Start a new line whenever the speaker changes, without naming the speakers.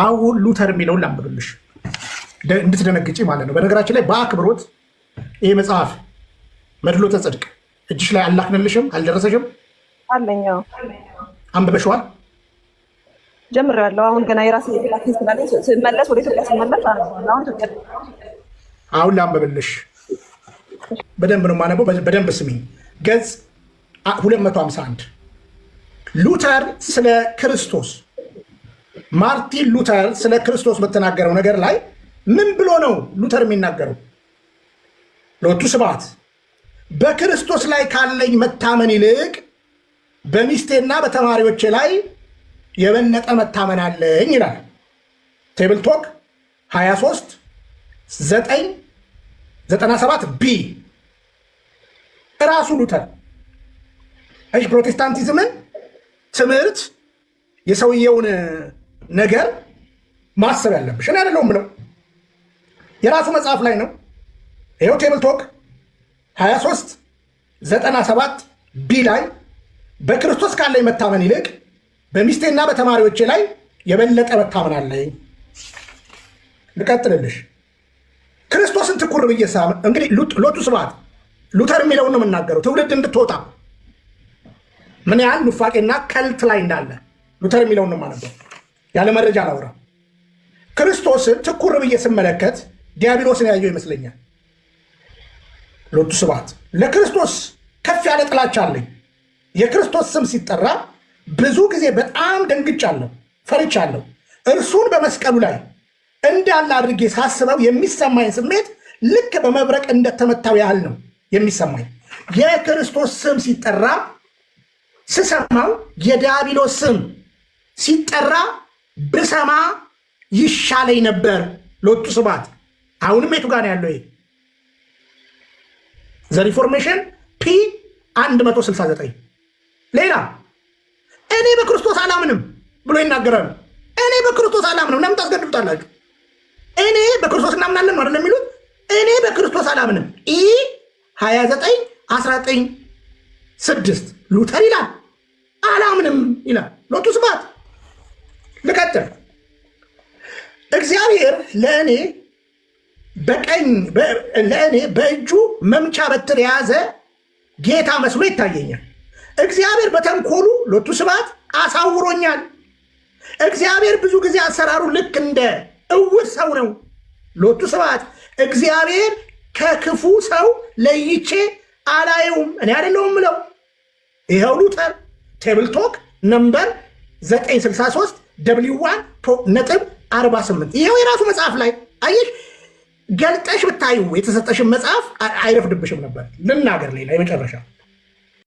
አሁን ሉተር የሚለውን ላንብብልሽ እንድትደነግጪ ማለት ነው። በነገራችን ላይ በአክብሮት ይሄ መጽሐፍ መድሎተ ጽድቅ እጅሽ ላይ አላክንልሽም? አልደረሰሽም?
አለኛው
አንብበሽዋል?
ጀምሬያለሁ። አሁን ገና የራሴ ክላስ ስላለኝ ስመለስ ወደ ኢትዮጵያ ስመለስ
አሁን ላንብብልሽ። በደንብ ነው የማነበው። በደንብ ስሚኝ። ገጽ 251 ሉተር ስለ ክርስቶስ ማርቲን ሉተር ስለ ክርስቶስ በተናገረው ነገር ላይ ምን ብሎ ነው ሉተር የሚናገረው? ሎቱ ስብሐት በክርስቶስ ላይ ካለኝ መታመን ይልቅ በሚስቴና በተማሪዎቼ ላይ የበለጠ መታመን አለኝ ይላል። ቴብል ቶክ 23 997 ቢ እራሱ ሉተር እሺ፣ ፕሮቴስታንቲዝምን ትምህርት የሰውየውን ነገር ማሰብ ያለብሽ እኔ አይደለሁም ብለው የራሱ መጽሐፍ ላይ ነው። ይኸው ቴብል ቶክ 23 97 ቢ ላይ በክርስቶስ ካለኝ መታመን ይልቅ በሚስቴና በተማሪዎቼ ላይ የበለጠ መታመን አለኝ። ልቀጥልልሽ። ክርስቶስን ትኩር ብዬ እንግዲህ ሎቱ ስብሐት ሉተር የሚለውን ነው የምናገረው፣ ትውልድ እንድትወጣ ምን ያህል ኑፋቄና ከልት ላይ እንዳለ ሉተር የሚለውን ነው የማነበው፣ ያለ መረጃ አላወራ። ክርስቶስን ትኩር ብዬ ስመለከት ዲያብሎስን ያየው ይመስለኛል። ሎቱ ስብሐት ለክርስቶስ ከፍ ያለ ጥላቻ አለኝ። የክርስቶስ ስም ሲጠራ ብዙ ጊዜ በጣም ደንግጫለሁ፣ ፈርቻለሁ። እርሱን በመስቀሉ ላይ እንዳለ አድርጌ ሳስበው የሚሰማኝ ስሜት ልክ በመብረቅ እንደተመታው ያህል ነው የሚሰማኝ። የክርስቶስ ስም ሲጠራ ስሰማው የዲያብሎስ ስም ሲጠራ ብሰማ ይሻለኝ ነበር። ሎቱ ስብሐት አሁንም የቱ ጋር ነው ያለው? ይሄ ዘሪፎርሜሽን ፒ 169 ሌላ እኔ በክርስቶስ አላምንም ብሎ ይናገራሉ። እኔ በክርስቶስ አላምንም። ለምን ታስገድዱታላችሁ? እኔ በክርስቶስ እናምናለን ነው አይደል የሚሉት? እኔ በክርስቶስ አላምንም። ኢ 29 19 6 ሉተር ይላል አላምንም ይላል ሎቱ ስብሐት። ልቀጥል። እግዚአብሔር ለእኔ በእጁ መምቻ በትር የያዘ ጌታ መስሎ ይታየኛል። እግዚአብሔር በተንኮሉ ሎቱ ስብሐት አሳውሮኛል። እግዚአብሔር ብዙ ጊዜ አሰራሩ ልክ እንደ እውር ሰው ነው። ሎቱ ስብሐት እግዚአብሔር ከክፉ ሰው ለይቼ አላየውም። እኔ አይደለሁም ምለው። ይኸው ሉተር ቴብል ቶክ ነምበር 963 W1 ነጥብ 48 ይኸው የራሱ መጽሐፍ ላይ አየሽ። ገልጠሽ ብታዩ የተሰጠሽን መጽሐፍ አይረፍድብሽም ነበር። ልናገር ሌላ የመጨረሻ